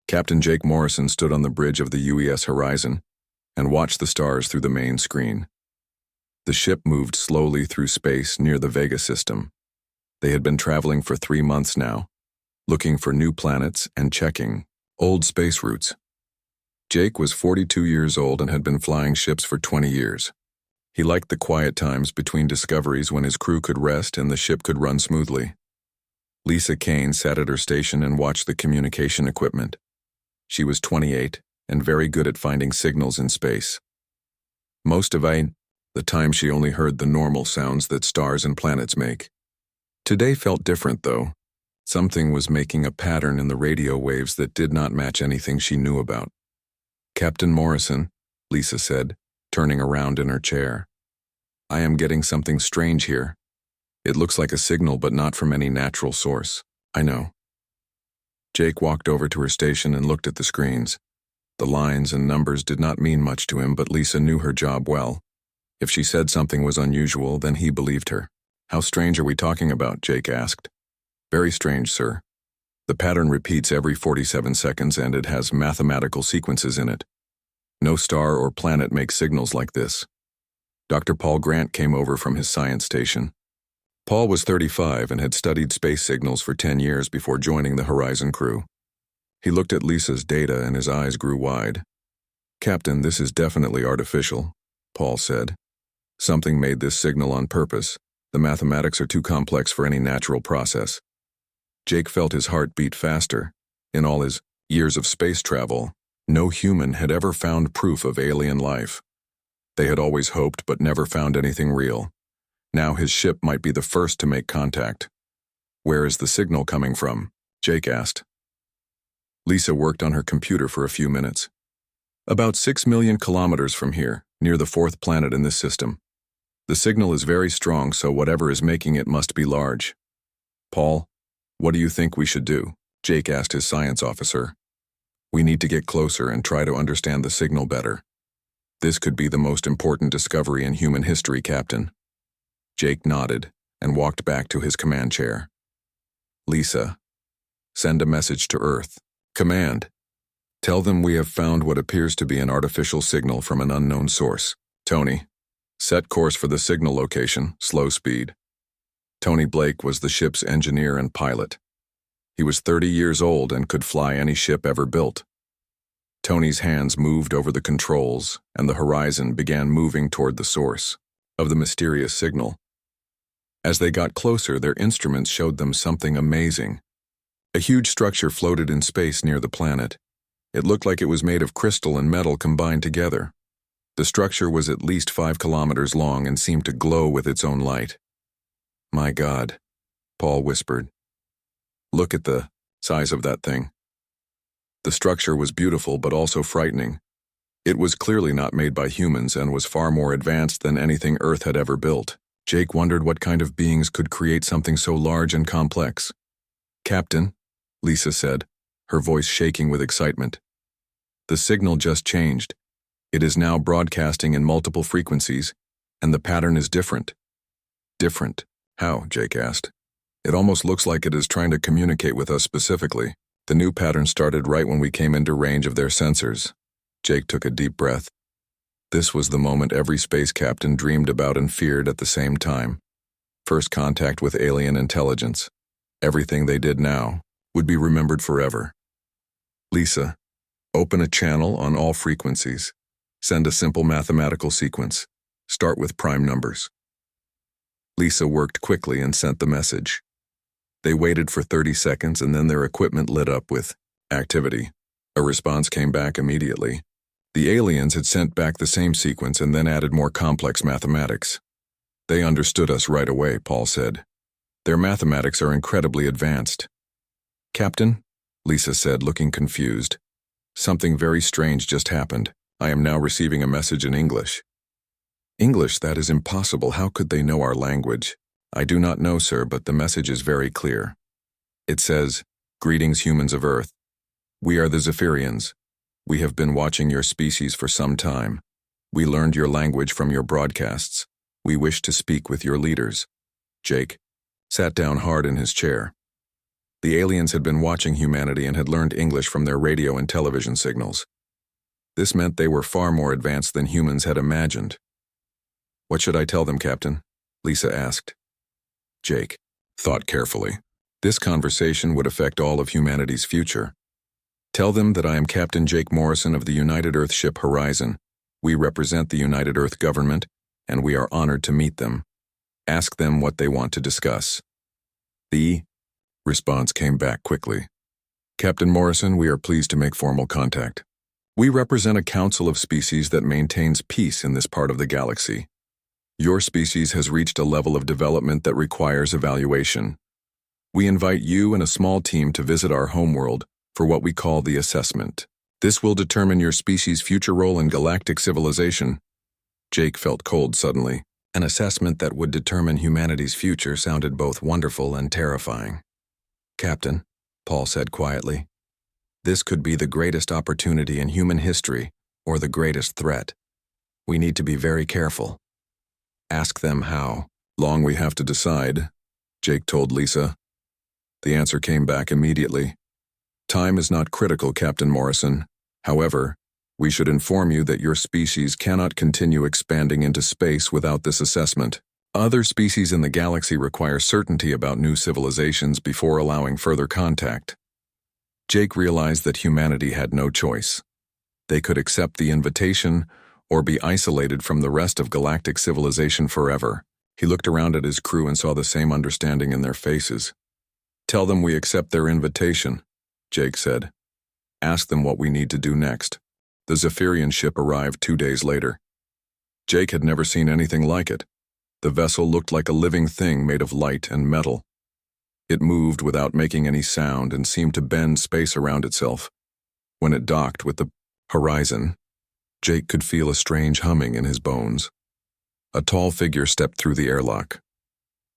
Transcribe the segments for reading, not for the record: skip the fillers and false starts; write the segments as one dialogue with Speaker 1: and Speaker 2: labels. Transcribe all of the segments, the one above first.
Speaker 1: Captain Jake Morrison stood on the bridge of the UES horizon and watched the stars through the main screen. The ship moved slowly through space near the Vega system. They had been traveling for 3 months now, looking for new planets and checking old space routes. Jake was 42 years old and had been flying ships for 20 years. He liked the quiet times between discoveries when his crew could rest and the ship could run smoothly. Lisa Kane sat at her station and watched the communication equipment. She was 28 and very good at finding signals in space. Most of the time she only heard the normal sounds that stars and planets make. Today felt different, though. Something was making a pattern in the radio waves that did not match anything she knew about. "Captain Morrison," Lisa said, turning around in her chair. "I am getting something strange here. It looks like a signal, but not from any natural source." "I know." Jake walked over to her station and looked at the screens. The lines and numbers did not mean much to him, but Lisa knew her job well. If she said something was unusual, then he believed her. "How strange are we talking about?" Jake asked. "Very strange, sir. The pattern repeats every 47 seconds and it has mathematical sequences in it. No star or planet makes signals like this." Dr. Paul Grant came over from his science station. Paul was 35 and had studied space signals for 10 years before joining the Horizon crew. He looked at Lisa's data and his eyes grew wide. "Captain, this is definitely artificial," Paul said. "Something made this signal on purpose. The mathematics are too complex for any natural process." Jake felt his heart beat faster. In all his years of space travel, no human had ever found proof of alien life. They had always hoped but never found anything real. Now his ship might be the first to make contact. "Where is the signal coming from?" Jake asked. Lisa worked on her computer for a few minutes. "About 6 million kilometers from here, near the 4th planet in this system. The signal is very strong, so whatever is making it must be large." "Paul, what do you think we should do?" Jake asked his science officer. "We need to get closer and try to understand the signal better. This could be the most important discovery in human history, Captain." Jake nodded and walked back to his command chair. "Lisa, send a message to Earth. Command. Tell them we have found what appears to be an artificial signal from an unknown source. Tony, set course for the signal location, slow speed." Tony Blake was the ship's engineer and pilot. He was 30 years old and could fly any ship ever built. Tony's hands moved over the controls, and the horizon began moving toward the source of the mysterious signal. As they got closer, their instruments showed them something amazing. A huge structure floated in space near the planet. It looked like it was made of crystal and metal combined together. The structure was at least 5 kilometers long and seemed to glow with its own light. "My God," Paul whispered. "Look at the size of that thing." The structure was beautiful but also frightening. It was clearly not made by humans and was far more advanced than anything Earth had ever built. Jake wondered what kind of beings could create something so large and complex. "Captain," Lisa said, her voice shaking with excitement. "The signal just changed. It is now broadcasting in multiple frequencies, and the pattern is different." "Different? How?" Jake asked. "It almost looks like it is trying to communicate with us specifically. The new pattern started right when we came into range of their sensors." Jake took a deep breath. This was the moment every space captain dreamed about and feared at the same time. First contact with alien intelligence. Everything they did now would be remembered forever. "Lisa, open a channel on all frequencies. Send a simple mathematical sequence. Start with prime numbers." Lisa worked quickly and sent the message. They waited for 30 seconds and then their equipment lit up with activity. A response came back immediately. The aliens had sent back the same sequence and then added more complex mathematics. "They understood us right away," Paul said. "Their mathematics are incredibly advanced." "Captain," Lisa said, looking confused. "Something very strange just happened. I am now receiving a message in English." "English? That is impossible. How could they know our language?" "I do not know, sir, but the message is very clear. It says, 'Greetings, humans of Earth. We are the Zephyrians. We have been watching your species for some time. We learned your language from your broadcasts. We wish to speak with your leaders." Jake sat down hard in his chair. The aliens had been watching humanity and had learned English from their radio and television signals. This meant they were far more advanced than humans had imagined. "What should I tell them, Captain?" Lisa asked. Jake thought carefully. This conversation would affect all of humanity's future. "Tell them that I am Captain Jake Morrison of the United Earth ship Horizon. We represent the United Earth government, and we are honored to meet them. Ask them what they want to discuss." The response came back quickly. "Captain Morrison, we are pleased to make formal contact. We represent a council of species that maintains peace in this part of the galaxy. Your species has reached a level of development that requires evaluation. We invite you and a small team to visit our homeworld for what we call the assessment. This will determine your species' future role in galactic civilization." Jake felt cold suddenly. An assessment that would determine humanity's future sounded both wonderful and terrifying. "Captain," Paul said quietly, "this could be the greatest opportunity in human history, or the greatest threat. We need to be very careful. Ask them how long we have to decide," Jake told Lisa. The answer came back immediately. "Time is not critical, Captain Morrison. However, we should inform you that your species cannot continue expanding into space without this assessment. Other species in the galaxy require certainty about new civilizations before allowing further contact." Jake realized that humanity had no choice. They could accept the invitation or be isolated from the rest of galactic civilization forever. He looked around at his crew and saw the same understanding in their faces. "Tell them we accept their invitation," Jake said. "Ask them what we need to do next." The Zephyrian ship arrived 2 days later. Jake had never seen anything like it. The vessel looked like a living thing made of light and metal. It moved without making any sound and seemed to bend space around itself. When it docked with the Horizon, Jake could feel a strange humming in his bones. A tall figure stepped through the airlock.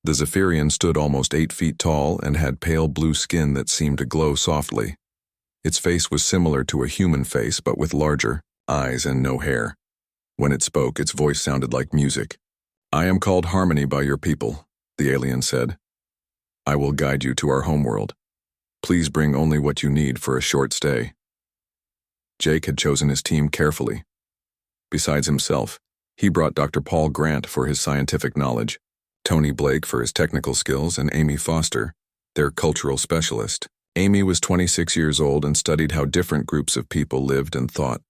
Speaker 1: The Zephyrian stood almost 8 feet tall and had pale blue skin that seemed to glow softly. Its face was similar to a human face, but with larger eyes and no hair. When it spoke, its voice sounded like music. "I am called Harmony by your people," the alien said. "I will guide you to our homeworld. Please bring only what you need for a short stay." Jake had chosen his team carefully. Besides himself, he brought Dr. Paul Grant for his scientific knowledge, Tony Blake for his technical skills, and Amy Foster, their cultural specialist. Amy was 26 years old and studied how different groups of people lived and thought.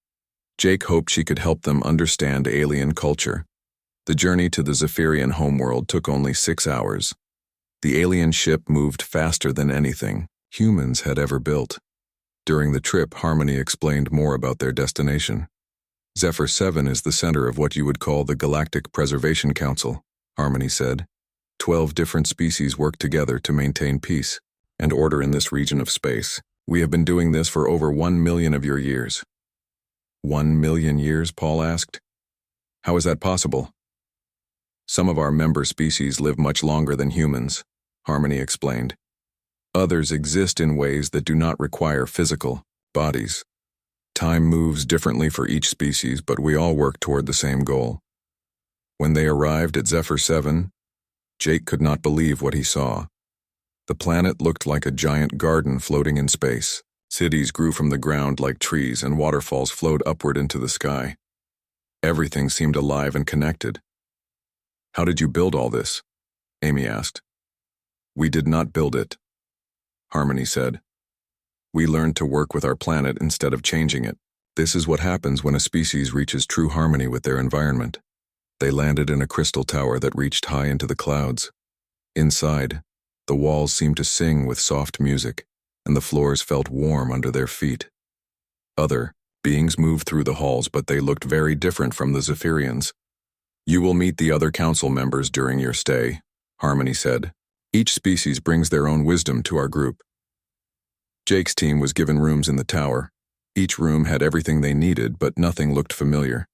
Speaker 1: Jake hoped she could help them understand alien culture. The journey to the Zephyrian homeworld took only 6 hours. The alien ship moved faster than anything humans had ever built. During the trip, Harmony explained more about their destination. "Zephyr 7 is the center of what you would call the Galactic Preservation Council," Harmony said. 12 different species work together to maintain peace and order in this region of space. We have been doing this for over 1 million of your years." 1 million years, Paul asked. "How is that possible?" "Some of our member species live much longer than humans," Harmony explained. "Others exist in ways that do not require physical bodies. Time moves differently for each species, but we all work toward the same goal." When they arrived at Zephyr 7, Jake could not believe what he saw. The planet looked like a giant garden floating in space. Cities grew from the ground like trees, and waterfalls flowed upward into the sky. Everything seemed alive and connected. "How did you build all this?" Amy asked. "We did not build it," Harmony said. "We learned to work with our planet instead of changing it. This is what happens when a species reaches true harmony with their environment." They landed in a crystal tower that reached high into the clouds. Inside, the walls seemed to sing with soft music, and the floors felt warm under their feet. Other beings moved through the halls, but they looked very different from the Zephyrians. "You will meet the other council members during your stay," Harmony said. "Each species brings their own wisdom to our group." Jake's team was given rooms in the tower. Each room had everything they needed, but nothing looked familiar.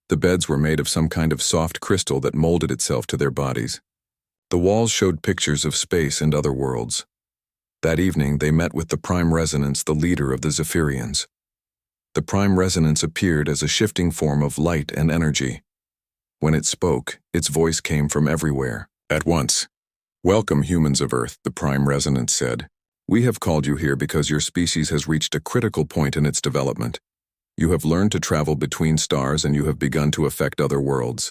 Speaker 1: The beds were made of some kind of soft crystal that molded itself to their bodies. The walls showed pictures of space and other worlds. That evening, they met with the Prime Resonance, the leader of the Zephyrians. The Prime Resonance appeared as a shifting form of light and energy. When it spoke, its voice came from everywhere, at once. "Welcome, humans of Earth," the Prime Resonance said. We have called you here because your species has reached a critical point in its development. You have learned to travel between stars and you have begun to affect other worlds.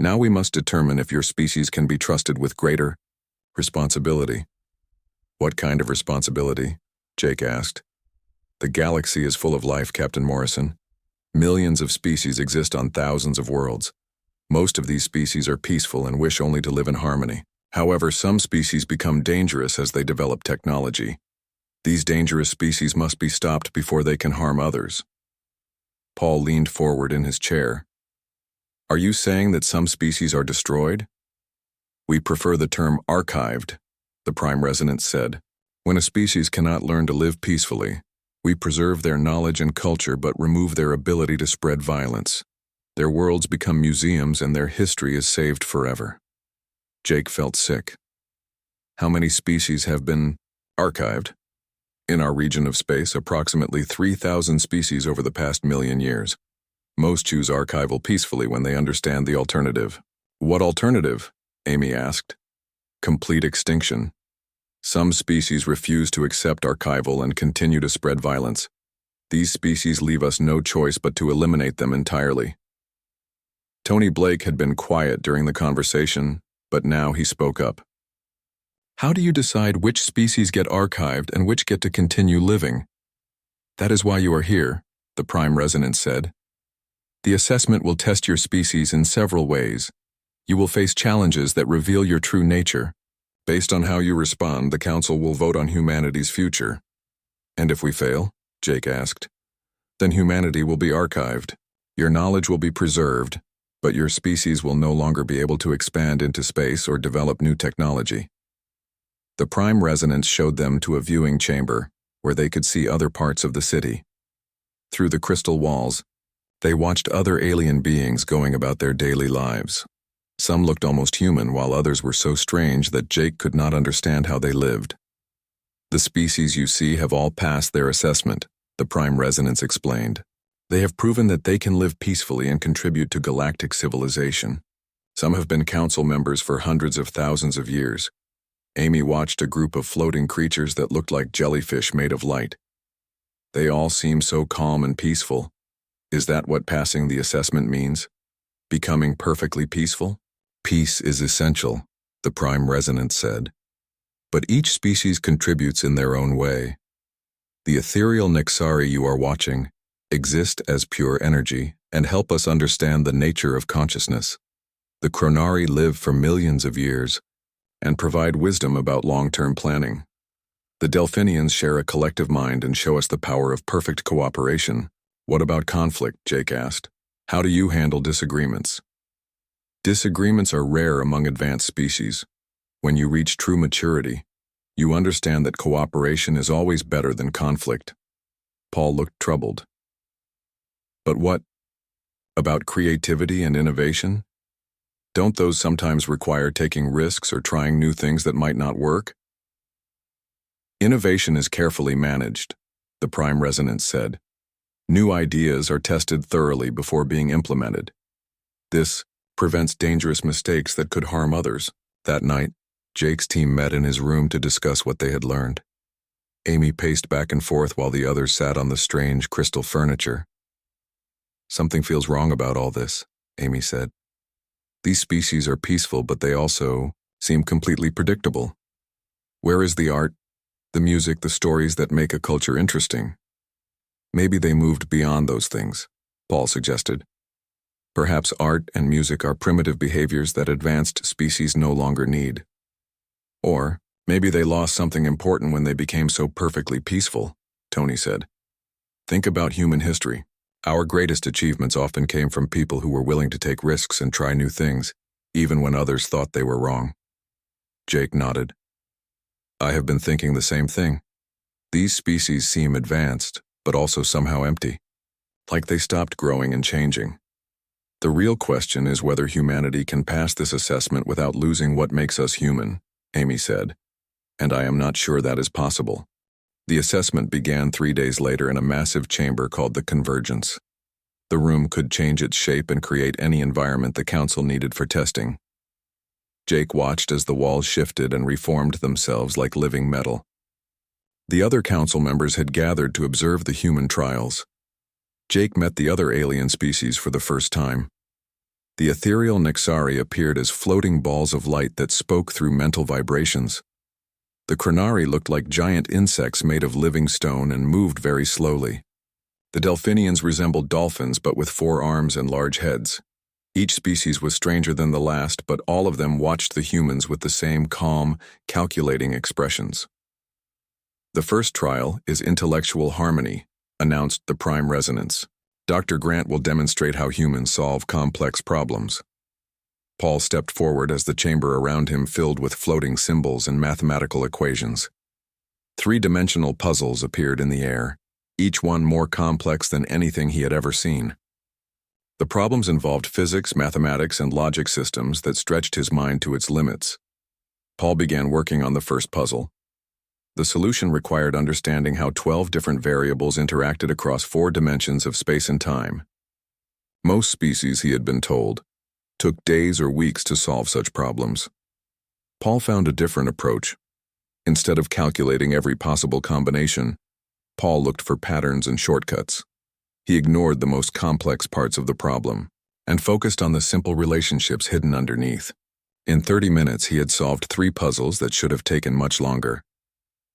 Speaker 1: Now we must determine if your species can be trusted with greater responsibility. What kind of responsibility? Jake asked. The galaxy is full of life, Captain Morrison. Millions of species exist on thousands of worlds. Most of these species are peaceful and wish only to live in harmony. However, some species become dangerous as they develop technology. These dangerous species must be stopped before they can harm others. Paul leaned forward in his chair. Are you saying that some species are destroyed? We prefer the term archived, the Prime Resonance said. When a species cannot learn to live peacefully, we preserve their knowledge and culture but remove their ability to spread violence. Their worlds become museums and their history is saved forever. Jake felt sick. How many species have been archived? In our region of space, approximately 3,000 species over the past million years. Most choose archival peacefully when they understand the alternative. What alternative? Amy asked. Complete extinction. Some species refuse to accept archival and continue to spread violence. These species leave us no choice but to eliminate them entirely. Tony Blake had been quiet during the conversation, but now he spoke up. How do you decide which species get archived and which get to continue living? That is why you are here, the Prime Resonance said. The assessment will test your species in several ways. You will face challenges that reveal your true nature. Based on how you respond, the Council will vote on humanity's future. And if we fail, Jake asked, then humanity will be archived. Your knowledge will be preserved, but your species will no longer be able to expand into space or develop new technology. The Prime Resonance showed them to a viewing chamber where they could see other parts of the city. Through the crystal walls, they watched other alien beings going about their daily lives. Some looked almost human, while others were so strange that Jake could not understand how they lived. The species you see have all passed their assessment, the Prime Resonance explained. They have proven that they can live peacefully and contribute to galactic civilization. Some have been council members for hundreds of thousands of years. Amy watched a group of floating creatures that looked like jellyfish made of light. They all seem so calm and peaceful. Is that what passing the assessment means? Becoming perfectly peaceful? Peace is essential, the Prime Resonance said. But each species contributes in their own way. The ethereal Nexari you are watching exist as pure energy and help us understand the nature of consciousness. The Chronari live for millions of years and provide wisdom about long-term planning. The Delphinians share a collective mind and show us the power of perfect cooperation. What about conflict? Jake asked. How do you handle disagreements? Disagreements are rare among advanced species. When you reach true maturity, you understand that cooperation is always better than conflict. Paul looked troubled. But what about creativity and innovation? Don't those sometimes require taking risks or trying new things that might not work? Innovation is carefully managed, the Prime Resonance said. New ideas are tested thoroughly before being implemented. This prevents dangerous mistakes that could harm others. That night, Jake's team met in his room to discuss what they had learned. Amy paced back and forth while the others sat on the strange crystal furniture. Something feels wrong about all this, Amy said. These species are peaceful, but they also seem completely predictable. Where is the art, the music, the stories that make a culture interesting? Maybe they moved beyond those things, Paul suggested. Perhaps art and music are primitive behaviors that advanced species no longer need. Or maybe they lost something important when they became so perfectly peaceful, Tony said. Think about human history. Our greatest achievements often came from people who were willing to take risks and try new things, even when others thought they were wrong. Jake nodded. I have been thinking the same thing. These species seem advanced, but also somehow empty, like they stopped growing and changing. The real question is whether humanity can pass this assessment without losing what makes us human, Amy said, and I am not sure that is possible. The assessment began 3 days later in a massive chamber called the Convergence. The room could change its shape and create any environment the council needed for testing. Jake watched as the walls shifted and reformed themselves like living metal. The other council members had gathered to observe the human trials. Jake met the other alien species for the first time. The ethereal Nexari appeared as floating balls of light that spoke through mental vibrations. The Chronari looked like giant insects made of living stone and moved very slowly. The Delphinians resembled dolphins but with 4 arms and large heads. Each species was stranger than the last, but all of them watched the humans with the same calm, calculating expressions. The first trial is intellectual harmony, announced the Prime Resonance. Dr. Grant will demonstrate how humans solve complex problems. Paul stepped forward as the chamber around him filled with floating symbols and mathematical equations. 3-dimensional puzzles appeared in the air, each one more complex than anything he had ever seen. The problems involved physics, mathematics, and logic systems that stretched his mind to its limits. Paul began working on the first puzzle. The solution required understanding how 12 different variables interacted across 4 dimensions of space and time. Most species, he had been told, took days or weeks to solve such problems. Paul found a different approach. Instead of calculating every possible combination, Paul looked for patterns and shortcuts. He ignored the most complex parts of the problem and focused on the simple relationships hidden underneath. In 30 minutes, he had solved 3 puzzles that should have taken much longer.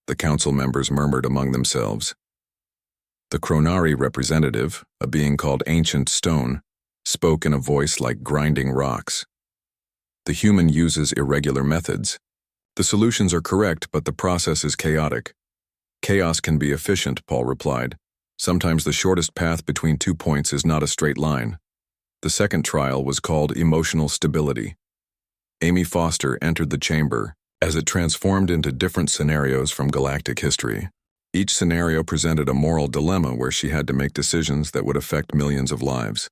Speaker 1: The council members murmured among themselves. The Chronari representative, a being called Ancient Stone, spoke in a voice like grinding rocks. The human uses irregular methods. The solutions are correct, but the process is chaotic. Chaos can be efficient, Paul replied. Sometimes the shortest path between 2 points is not a straight line. The second trial was called emotional stability. Amy Foster entered the chamber as it transformed into different scenarios from galactic history. Each scenario presented a moral dilemma where she had to make decisions that would affect millions of lives.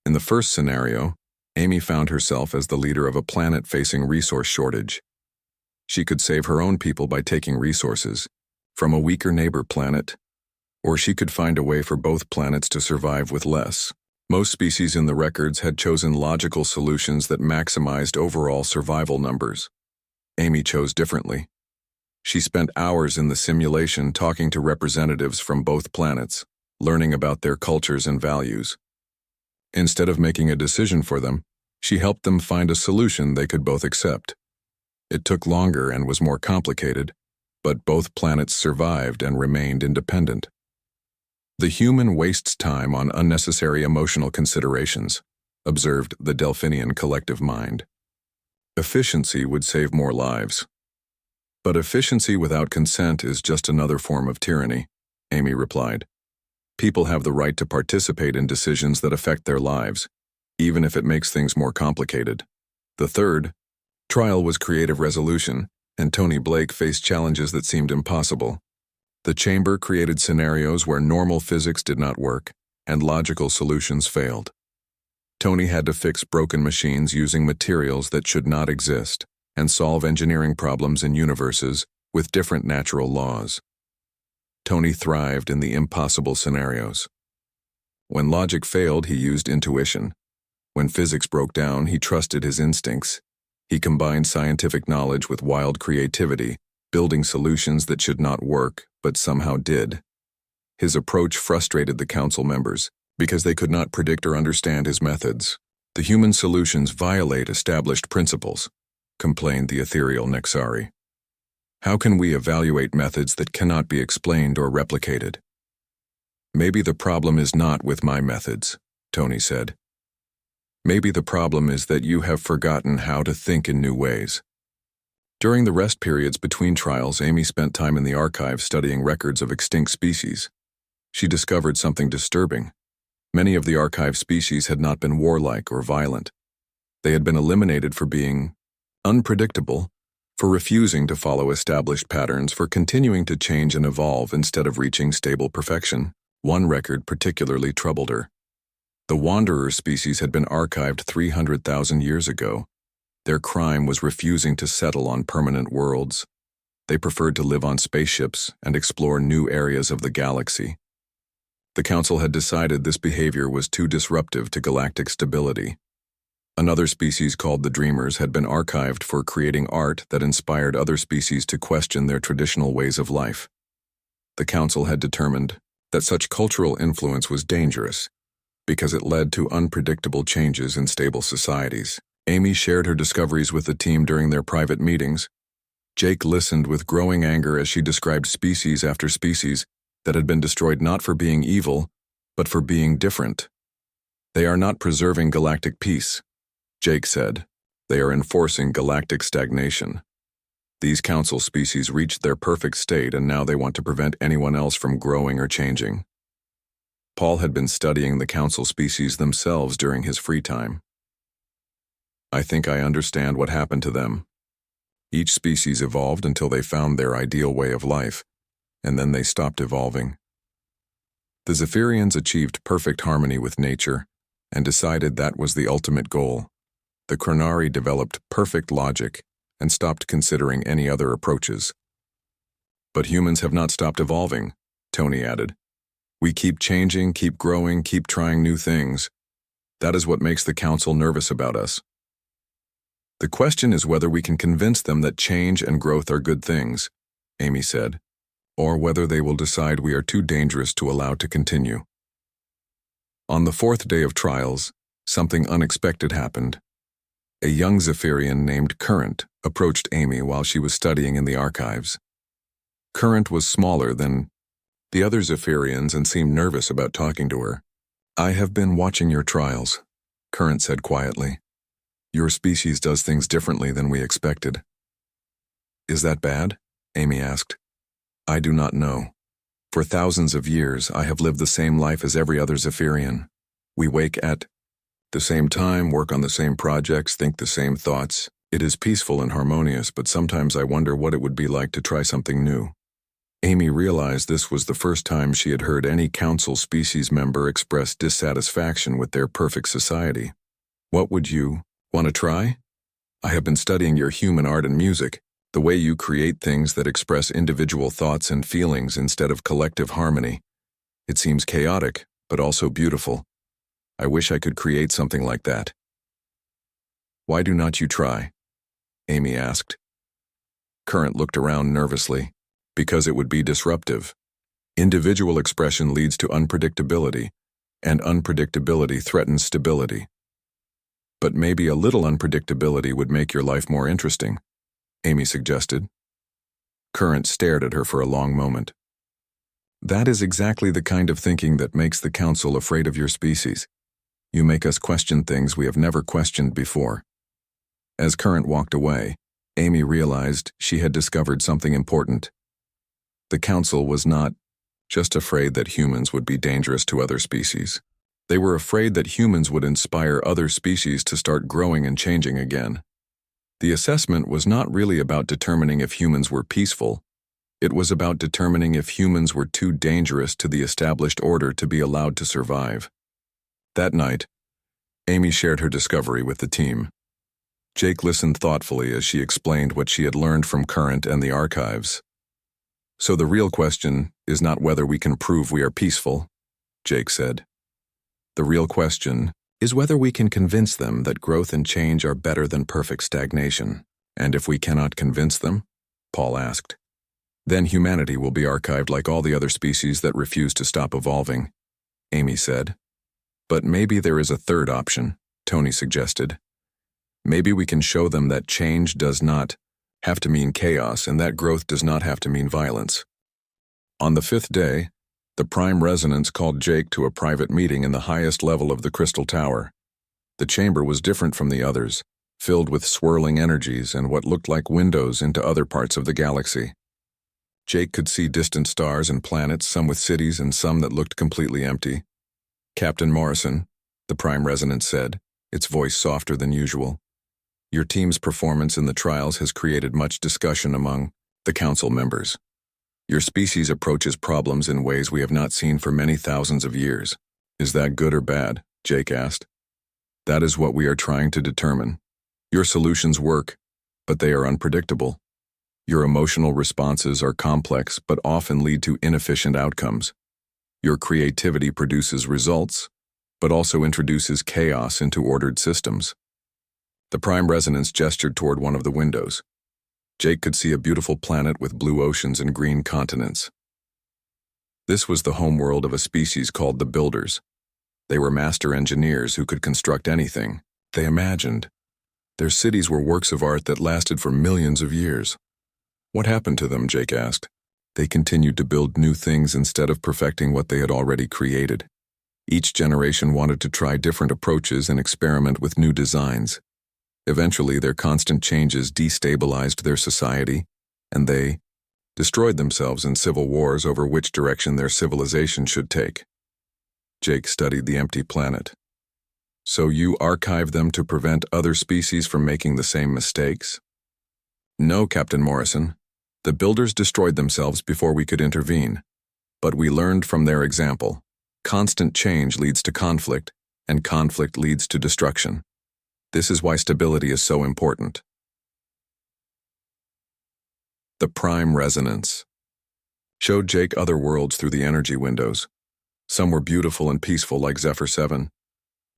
Speaker 1: In the first scenario, Amy found herself as the leader of a planet facing resource shortage. She could save her own people by taking resources from a weaker neighbor planet, or she could find a way for both planets to survive with less. Most species in the records had chosen logical solutions that maximized overall survival numbers. Amy chose differently. She spent hours in the simulation talking to representatives from both planets, learning about their cultures and values. Instead of making a decision for them, she helped them find a solution they could both accept. It took longer and was more complicated, but both planets survived and remained independent. The human wastes time on unnecessary emotional considerations, observed the Delphinian collective mind. Efficiency would save more lives. But efficiency without consent is just another form of tyranny, Amy replied. People have the right to participate in decisions that affect their lives, even if it makes things more complicated. The third trial was creative resolution, and Tony Blake faced challenges that seemed impossible. The chamber created scenarios where normal physics did not work, and logical solutions failed. Tony had to fix broken machines using materials that should not exist and solve engineering problems in universes with different natural laws. Tony thrived in the impossible scenarios. When logic failed, he used intuition. When physics broke down, he trusted his instincts. He combined scientific knowledge with wild creativity, building solutions that should not work but somehow did. His approach frustrated the council members because they could not predict or understand his methods. The human solutions violate established principles, complained the ethereal Nexari. How can we evaluate methods that cannot be explained or replicated? Maybe the problem is not with my methods, Tony said. Maybe the problem is that you have forgotten how to think in new ways. During the rest periods between trials, Amy spent time in the archive studying records of extinct species. She discovered something disturbing. Many of the archive species had not been warlike or violent. They had been eliminated for being unpredictable, for refusing to follow established patterns, for continuing to change and evolve instead of reaching stable perfection. One record particularly troubled her. The wanderer species had been archived 300,000 years ago. Their crime was refusing to settle on permanent worlds. They preferred to live on spaceships and explore new areas of the galaxy. The Council had decided this behavior was too disruptive to galactic stability. Another species called the Dreamers had been archived for creating art that inspired other species to question their traditional ways of life. The council had determined that such cultural influence was dangerous because it led to unpredictable changes in stable societies. Amy shared her discoveries with the team during their private meetings. Jake listened with growing anger as she described species after species that had been destroyed not for being evil, but for being different. They are not preserving galactic peace, Jake said. They are enforcing galactic stagnation. These council species reached their perfect state and now they want to prevent anyone else from growing or changing. Paul had been studying the council species themselves during his free time. I think I understand what happened to them. Each species evolved until they found their ideal way of life, and then they stopped evolving. The Zephyrians achieved perfect harmony with nature and decided that was the ultimate goal. The Chronari developed perfect logic and stopped considering any other approaches. But humans have not stopped evolving, Tony added. We keep changing, keep growing, keep trying new things. That is what makes the council nervous about us. The question is whether we can convince them that change and growth are good things, Amy said, or whether they will decide we are too dangerous to allow to continue. On the fourth day of trials, something unexpected happened. A young Zephyrian named Current approached Amy while she was studying in the archives. Current was smaller than the other Zephyrians and seemed nervous about talking to her. I have been watching your trials, Current said quietly. Your species does things differently than we expected. Is that bad? Amy asked. I do not know. For thousands of years, I have lived the same life as every other Zephyrian. We wake at the same time, work on the same projects, think the same thoughts. It is peaceful and harmonious, but sometimes I wonder what it would be like to try something new. Amy realized this was the first time she had heard any council species member express dissatisfaction with their perfect society. What would you want to try? I have been studying your human art and music, the way you create things that express individual thoughts and feelings instead of collective harmony. It seems chaotic, but also beautiful. I wish I could create something like that. Why do not you try? Amy asked. Current looked around nervously. Because it would be disruptive. Individual expression leads to unpredictability, and unpredictability threatens stability. But maybe a little unpredictability would make your life more interesting, Amy suggested. Current stared at her for a long moment. That is exactly the kind of thinking that makes the council afraid of your species. You make us question things we have never questioned before. As Current walked away, Amy realized she had discovered something important. The council was not just afraid that humans would be dangerous to other species. They were afraid that humans would inspire other species to start growing and changing again. The assessment was not really about determining if humans were peaceful. It was about determining if humans were too dangerous to the established order to be allowed to survive. That night, Amy shared her discovery with the team. Jake listened thoughtfully as she explained what she had learned from Current and the archives. So the real question is not whether we can prove we are peaceful, Jake said. The real question is whether we can convince them that growth and change are better than perfect stagnation. And if we cannot convince them, Paul asked, then humanity will be archived like all the other species that refuse to stop evolving, Amy said. But maybe there is a third option, Tony suggested. Maybe we can show them that change does not have to mean chaos and that growth does not have to mean violence. On the fifth day, the Prime Resonance called Jake to a private meeting in the highest level of the Crystal Tower. The chamber was different from the others, filled with swirling energies and what looked like windows into other parts of the galaxy. Jake could see distant stars and planets, some with cities and some that looked completely empty. Captain Morrison, the Prime Resonance said, its voice softer than usual. Your team's performance in the trials has created much discussion among the council members. Your species approaches problems in ways we have not seen for many thousands of years. Is that good or bad? Jake asked. That is what we are trying to determine. Your solutions work, but they are unpredictable. Your emotional responses are complex but often lead to inefficient outcomes. Your creativity produces results, but also introduces chaos into ordered systems. The Prime Resonance gestured toward one of the windows. Jake could see a beautiful planet with blue oceans and green continents. This was the homeworld of a species called the Builders. They were master engineers who could construct anything they imagined. Their cities were works of art that lasted for millions of years. What happened to them, Jake asked. They continued to build new things instead of perfecting what they had already created. Each generation wanted to try different approaches and experiment with new designs. Eventually, their constant changes destabilized their society, and they destroyed themselves in civil wars over which direction their civilization should take. Jake studied the empty planet. So you archive them to prevent other species from making the same mistakes? No, Captain Morrison. The Builders destroyed themselves before we could intervene. But we learned from their example. Constant change leads to conflict, and conflict leads to destruction. This is why stability is so important. The Prime Resonance showed Jake other worlds through the energy windows. Some were beautiful and peaceful like Zephyr 7.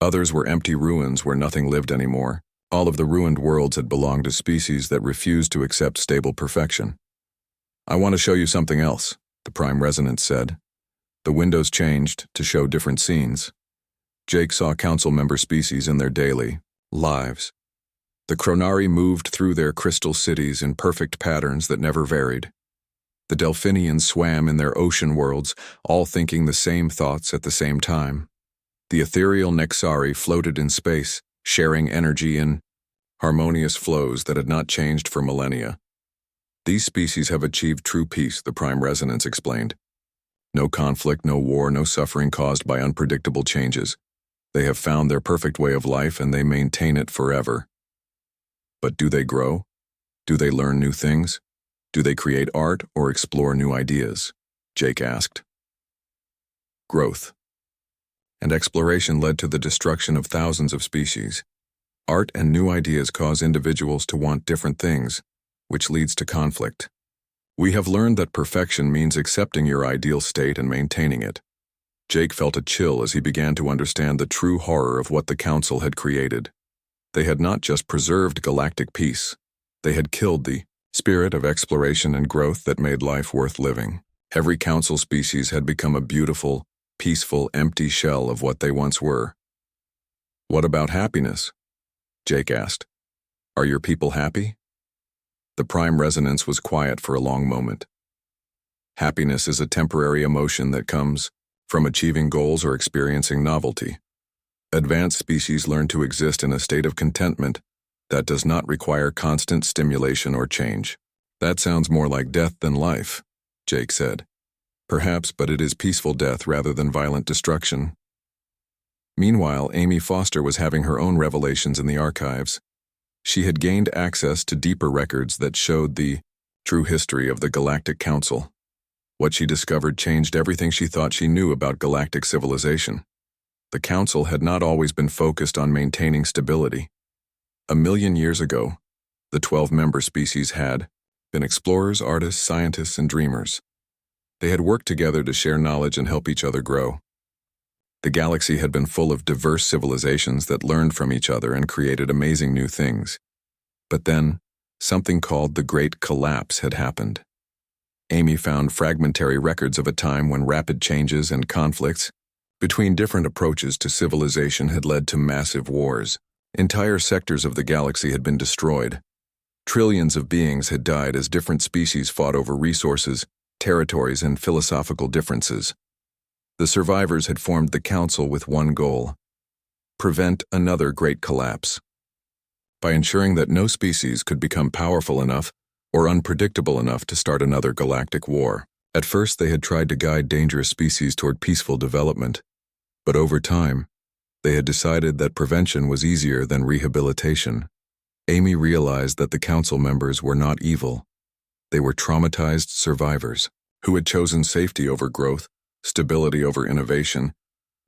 Speaker 1: Others were empty ruins where nothing lived anymore. All of the ruined worlds had belonged to species that refused to accept stable perfection. I want to show you something else, the Prime Resonance said. The windows changed to show different scenes. Jake saw council member species in their daily lives. The Chronari moved through their crystal cities in perfect patterns that never varied. The Delphinians swam in their ocean worlds, all thinking the same thoughts at the same time. The ethereal Nexari floated in space, sharing energy in harmonious flows that had not changed for millennia. These species have achieved true peace, the Prime Resonance explained. No conflict, no war, no suffering caused by unpredictable changes. They have found their perfect way of life and they maintain it forever. But do they grow? Do they learn new things? Do they create art or explore new ideas? Jake asked. Growth and exploration led to the destruction of thousands of species. Art and new ideas cause individuals to want different things, which leads to conflict. We have learned that perfection means accepting your ideal state and maintaining it. Jake felt a chill as he began to understand the true horror of what the Council had created. They had not just preserved galactic peace, they had killed the spirit of exploration and growth that made life worth living. Every Council species had become a beautiful, peaceful, empty shell of what they once were. What about happiness? Jake asked. Are your people happy? The Prime Resonance was quiet for a long moment. Happiness is a temporary emotion that comes from achieving goals or experiencing novelty. Advanced species learn to exist in a state of contentment that does not require constant stimulation or change. That sounds more like death than life, Jake said. Perhaps, but it is peaceful death rather than violent destruction. Meanwhile, Amy Foster was having her own revelations in the archives. She had gained access to deeper records that showed the true history of the Galactic Council. What she discovered changed everything she thought she knew about galactic civilization. The Council had not always been focused on maintaining stability. 1,000,000 years ago, the 12-member species had been explorers, artists, scientists, and dreamers. They had worked together to share knowledge and help each other grow. The galaxy had been full of diverse civilizations that learned from each other and created amazing new things. But then, something called the Great Collapse had happened. Amy found fragmentary records of a time when rapid changes and conflicts between different approaches to civilization had led to massive wars. Entire sectors of the galaxy had been destroyed. Trillions of beings had died as different species fought over resources, territories, and philosophical differences. The survivors had formed the Council with one goal: prevent another great collapse. By ensuring that no species could become powerful enough or unpredictable enough to start another galactic war. At first, they had tried to guide dangerous species toward peaceful development. But over time, they had decided that prevention was easier than rehabilitation. Amy realized that the Council members were not evil. They were traumatized survivors who had chosen safety over growth, stability over innovation,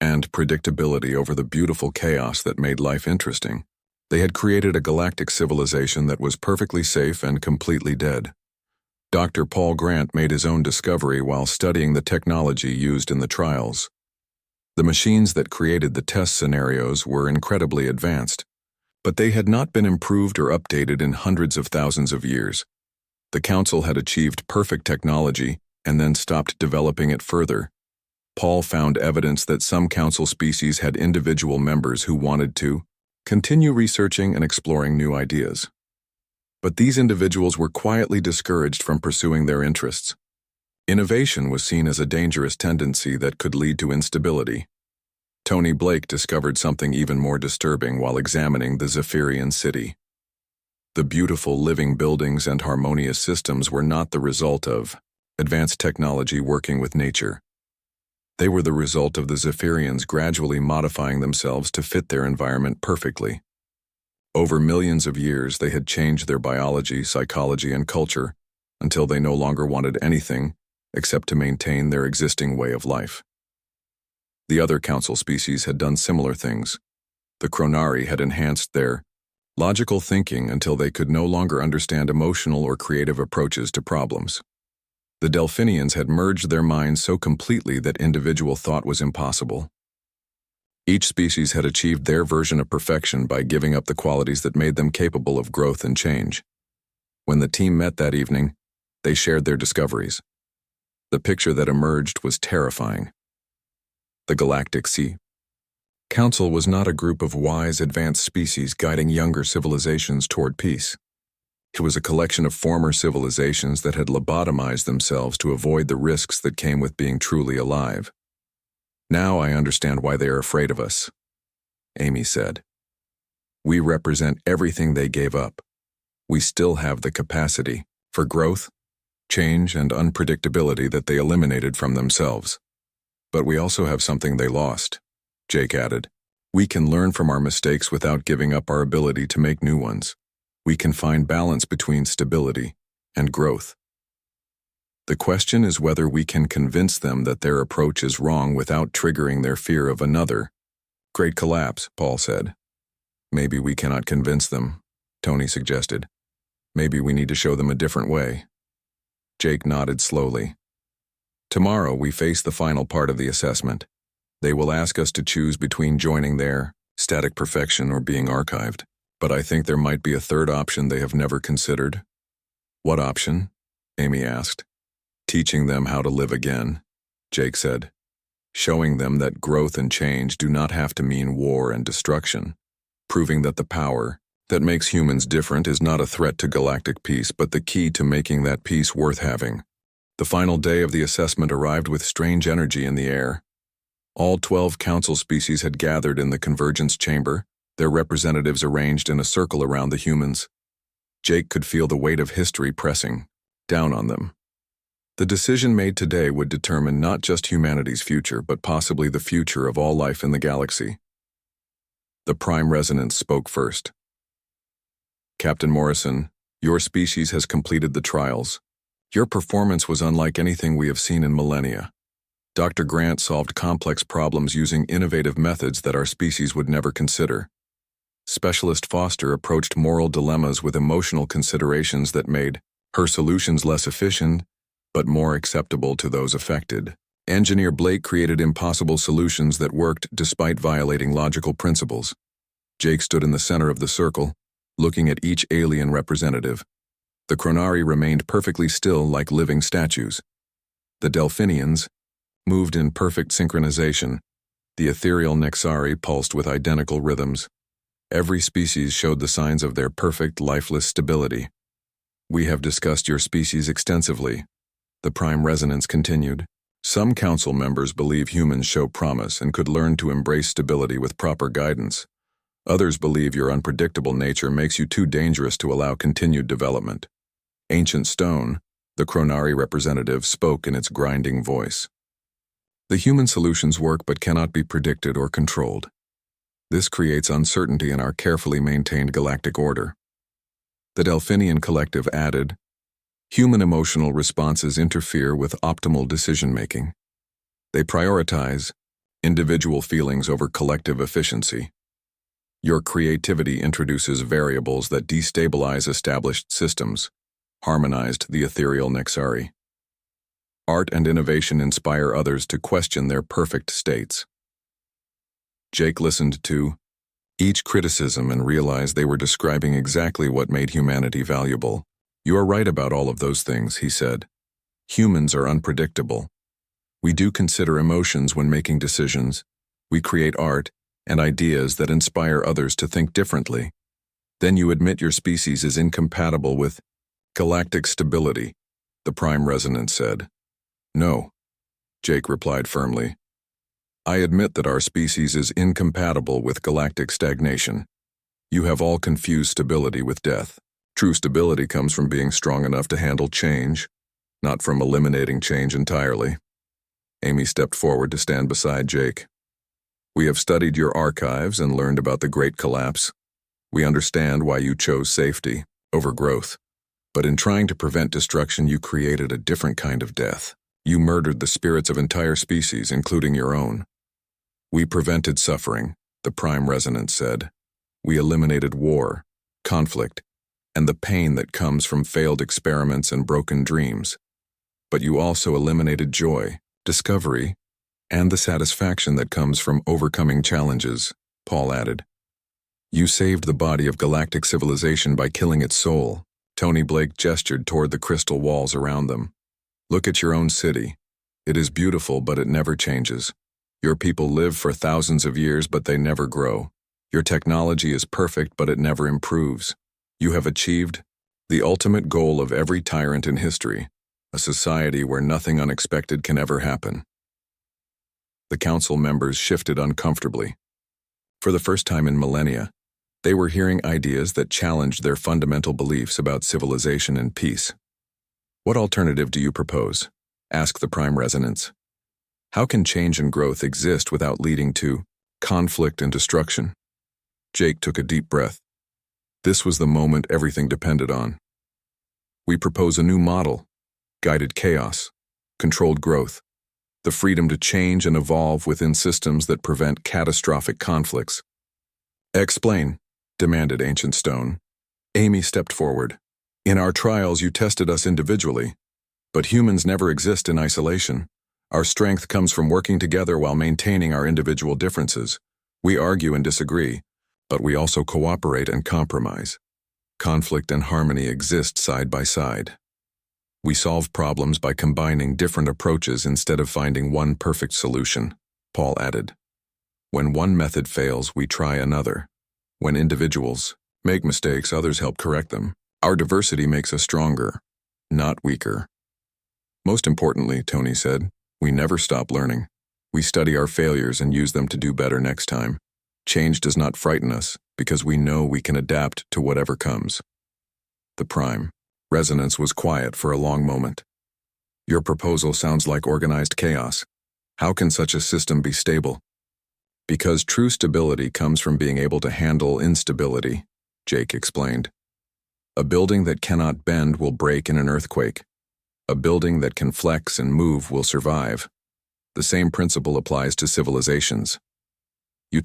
Speaker 1: and predictability over the beautiful chaos that made life interesting. They had created a galactic civilization that was perfectly safe and completely dead. Dr. Paul Grant made his own discovery while studying the technology used in the trials. The machines that created the test scenarios were incredibly advanced, but they had not been improved or updated in hundreds of thousands of years. The Council had achieved perfect technology and then stopped developing it further. Paul found evidence that some council species had individual members who wanted to continue researching and exploring new ideas. But these individuals were quietly discouraged from pursuing their interests. Innovation was seen as a dangerous tendency that could lead to instability. Tony Blake discovered something even more disturbing while examining the Zephyrian city. The beautiful living buildings and harmonious systems were not the result of advanced technology working with nature. They were the result of the Zephyrians gradually modifying themselves to fit their environment perfectly. Over millions of years, they had changed their biology, psychology, and culture until they no longer wanted anything except to maintain their existing way of life. The other council species had done similar things. The Chronari had enhanced their logical thinking until they could no longer understand emotional or creative approaches to problems. The Delphinians had merged their minds so completely that individual thought was impossible. Each species had achieved their version of perfection by giving up the qualities that made them capable of growth and change. When the team met that evening, they shared their discoveries. The picture that emerged was terrifying. The Galactic Council was not a group of wise, advanced species guiding younger civilizations toward peace. It was a collection of former civilizations that had lobotomized themselves to avoid the risks that came with being truly alive. Now I understand why they are afraid of us, Amy said. We represent everything they gave up. We still have the capacity for growth, change, and unpredictability that they eliminated from themselves. But we also have something they lost, Jake added. We can learn from our mistakes without giving up our ability to make new ones. We can find balance between stability and growth. The question is whether we can convince them that their approach is wrong without triggering their fear of another great collapse, Paul said. Maybe we cannot convince them, Tony suggested. Maybe we need to show them a different way. Jake nodded slowly. Tomorrow we face the final part of the assessment. They will ask us to choose between joining their static perfection or being archived. But I think there might be a third option they have never considered. What option? Amy asked. Teaching them how to live again, Jake said. Showing them that growth and change do not have to mean war and destruction. Proving that the power that makes humans different is not a threat to galactic peace, but the key to making that peace worth having. The final day of the assessment arrived with strange energy in the air. All 12 council species had gathered in the convergence chamber, their representatives arranged in a circle around the humans. Jake could feel the weight of history pressing down on them. The decision made today would determine not just humanity's future, but possibly the future of all life in the galaxy. The Prime Resonance spoke first. Captain Morrison, your species has completed the trials. Your performance was unlike anything we have seen in millennia. Dr. Grant solved complex problems using innovative methods that our species would never consider. Specialist Foster approached moral dilemmas with emotional considerations that made her solutions less efficient, but more acceptable to those affected. Engineer Blake created impossible solutions that worked despite violating logical principles. Jake stood in the center of the circle, looking at each alien representative. The Chronari remained perfectly still like living statues. The Delphinians moved in perfect synchronization. The ethereal Nexari pulsed with identical rhythms. Every species showed the signs of their perfect, lifeless stability. We have discussed your species extensively, the Prime Resonance continued. Some council members believe humans show promise and could learn to embrace stability with proper guidance. Others believe your unpredictable nature makes you too dangerous to allow continued development. Ancient Stone, the Chronari representative, spoke in its grinding voice. The human solutions work but cannot be predicted or controlled. This creates uncertainty in our carefully maintained galactic order. The Delphinian collective added, human emotional responses interfere with optimal decision-making. They prioritize individual feelings over collective efficiency. Your creativity introduces variables that destabilize established systems, harmonized the ethereal Nexari. Art and innovation inspire others to question their perfect states. Jake listened to each criticism and realized they were describing exactly what made humanity valuable. You are right about all of those things, he said. Humans are unpredictable. We do consider emotions when making decisions. We create art and ideas that inspire others to think differently. Then you admit your species is incompatible with galactic stability, the Prime Resonance said. No, Jake replied firmly. I admit that our species is incompatible with galactic stagnation. You have all confused stability with death. True stability comes from being strong enough to handle change, not from eliminating change entirely. Amy stepped forward to stand beside Jake. We have studied your archives and learned about the Great Collapse. We understand why you chose safety over growth. But in trying to prevent destruction, you created a different kind of death. You murdered the spirits of entire species, including your own. We prevented suffering, the Prime Resonance said. We eliminated war, conflict, and the pain that comes from failed experiments and broken dreams. But you also eliminated joy, discovery, and the satisfaction that comes from overcoming challenges, Paul added. You saved the body of galactic civilization by killing its soul. Tony Blake gestured toward the crystal walls around them. Look at your own city. It is beautiful, but it never changes. Your people live for thousands of years, but they never grow. Your technology is perfect, but it never improves. You have achieved the ultimate goal of every tyrant in history, a society where nothing unexpected can ever happen. The council members shifted uncomfortably. For the first time in millennia, they were hearing ideas that challenged their fundamental beliefs about civilization and peace. What alternative do you propose? Asked the Prime Resonance. How can change and growth exist without leading to conflict and destruction? Jake took a deep breath. This was the moment everything depended on. We propose a new model: guided chaos, controlled growth, the freedom to change and evolve within systems that prevent catastrophic conflicts. Explain, demanded Ancient Stone. Amy stepped forward. In our trials, you tested us individually, but humans never exist in isolation. Our strength comes from working together while maintaining our individual differences. We argue and disagree, but we also cooperate and compromise. Conflict and harmony exist side by side. We solve problems by combining different approaches instead of finding one perfect solution, Paul added. When one method fails, we try another. When individuals make mistakes, others help correct them. Our diversity makes us stronger, not weaker. Most importantly, Tony said, we never stop learning. We study our failures and use them to do better next time. Change does not frighten us because we know we can adapt to whatever comes. The Prime Resonance was quiet for a long moment. Your proposal sounds like organized chaos. How can such a system be stable? Because true stability comes from being able to handle instability, Jake explained. A building that cannot bend will break in an earthquake. A building that can flex and move will survive. The same principle applies to civilizations. You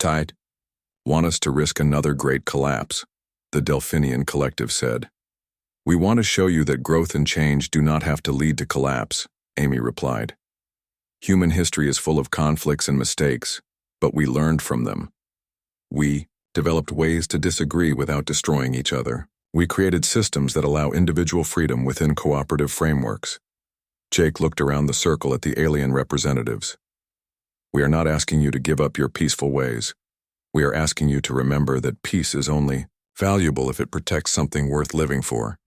Speaker 1: want us to risk another great collapse, the Delphinian Collective said. We want to show you that growth and change do not have to lead to collapse, Amy replied. Human history is full of conflicts and mistakes, but we learned from them. We developed ways to disagree without destroying each other. We created systems that allow individual freedom within cooperative frameworks. Jake looked around the circle at the alien representatives. We are not asking you to give up your peaceful ways. We are asking you to remember that peace is only valuable if it protects something worth living for.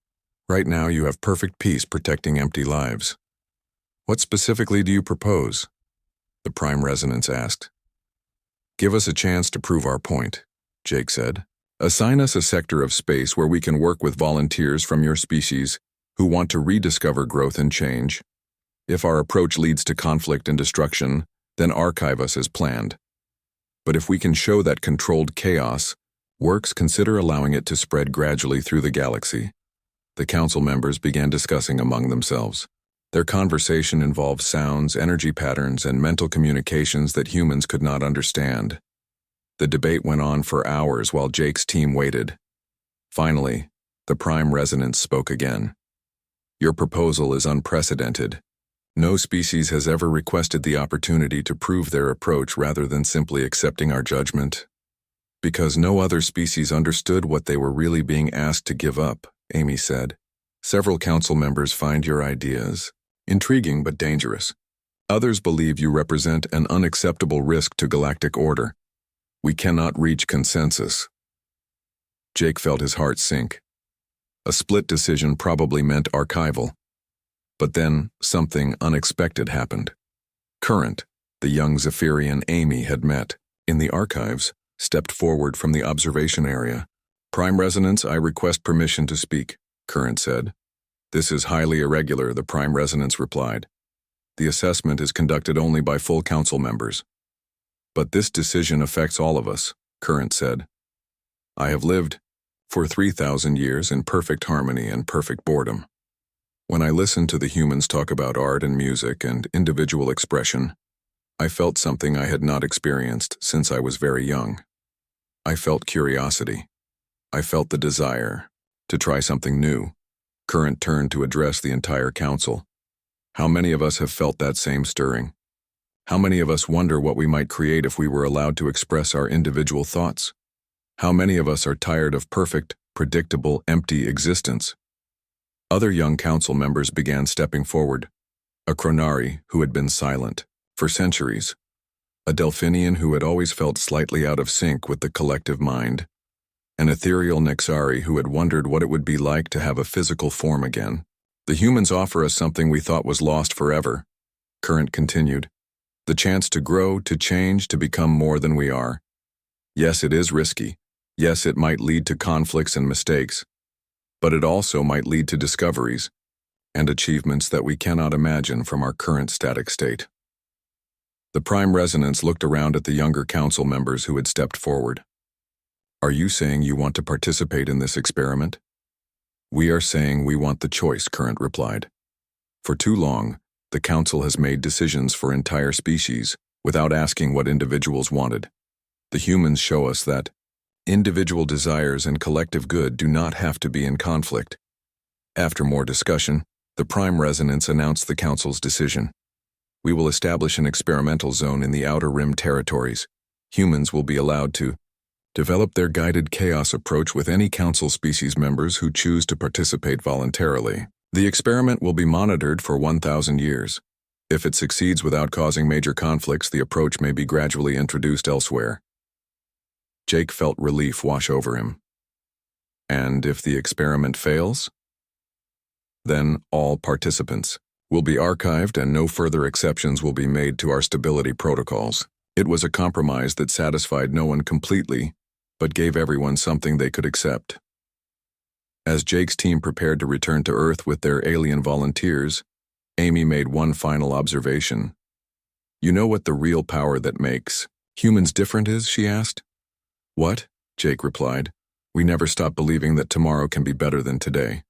Speaker 1: Right now, you have perfect peace protecting empty lives. What specifically do you propose? The Prime Resonance asked. Give us a chance to prove our point, Jake said. Assign us a sector of space where we can work with volunteers from your species who want to rediscover growth and change. If our approach leads to conflict and destruction, then archive us as planned. But if we can show that controlled chaos works, consider allowing it to spread gradually through the galaxy. The council members began discussing among themselves. Their conversation involved sounds, energy patterns, and mental communications that humans could not understand. The debate went on for hours while Jake's team waited. Finally, the Prime Resonance spoke again. Your proposal is unprecedented. No species has ever requested the opportunity to prove their approach rather than simply accepting our judgment. Because no other species understood what they were really being asked to give up, Amy said. Several council members find your ideas Intriguing but dangerous. Others believe you represent an unacceptable risk to galactic order. We cannot reach consensus. Jake felt his heart sink. A split decision probably meant archival. But then, something unexpected happened. Current, the young Zephyrian Amy had met, in the archives, stepped forward from the observation area. "Prime Resonance, I request permission to speak," Current said. "This is highly irregular," the Prime Resonance replied. "The assessment is conducted only by full council members." "But this decision affects all of us," Current said. "I have lived for 3,000 years in perfect harmony and perfect boredom. When I listened to the humans talk about art and music and individual expression, I felt something I had not experienced since I was very young. I felt curiosity. I felt the desire to try something new." Current turned to address the entire council. How many of us have felt that same stirring? How many of us wonder what we might create if we were allowed to express our individual thoughts? How many of us are tired of perfect, predictable, empty existence? Other young council members began stepping forward. A Chronari who had been silent for centuries. A Delphinian who had always felt slightly out of sync with the collective mind. An ethereal Nexari who had wondered what it would be like to have a physical form again. "The humans offer us something we thought was lost forever," Current continued. "The chance to grow, to change, to become more than we are. Yes, it is risky. Yes, it might lead to conflicts and mistakes. But it also might lead to discoveries and achievements that we cannot imagine from our current static state." The Prime Resonance looked around at the younger council members who had stepped forward. "Are you saying you want to participate in this experiment?" "We are saying we want the choice," Current replied. "For too long, the council has made decisions for entire species without asking what individuals wanted. The humans show us that individual desires and collective good do not have to be in conflict." After more discussion, the Prime Resonance announced the council's decision. "We will establish an experimental zone in the Outer Rim territories. Humans will be allowed to develop their guided chaos approach with any council species members who choose to participate voluntarily. The experiment will be monitored for 1,000 years. If it succeeds without causing major conflicts, the approach may be gradually introduced elsewhere." Jake felt relief wash over him. "And if the experiment fails?" "Then all participants will be archived and no further exceptions will be made to our stability protocols." It was a compromise that satisfied no one completely, but gave everyone something they could accept. As Jake's team prepared to return to Earth with their alien volunteers, Amy made one final observation. "You know what the real power that makes humans different is?" she asked. "What?" Jake replied. "We never stop believing that tomorrow can be better than today."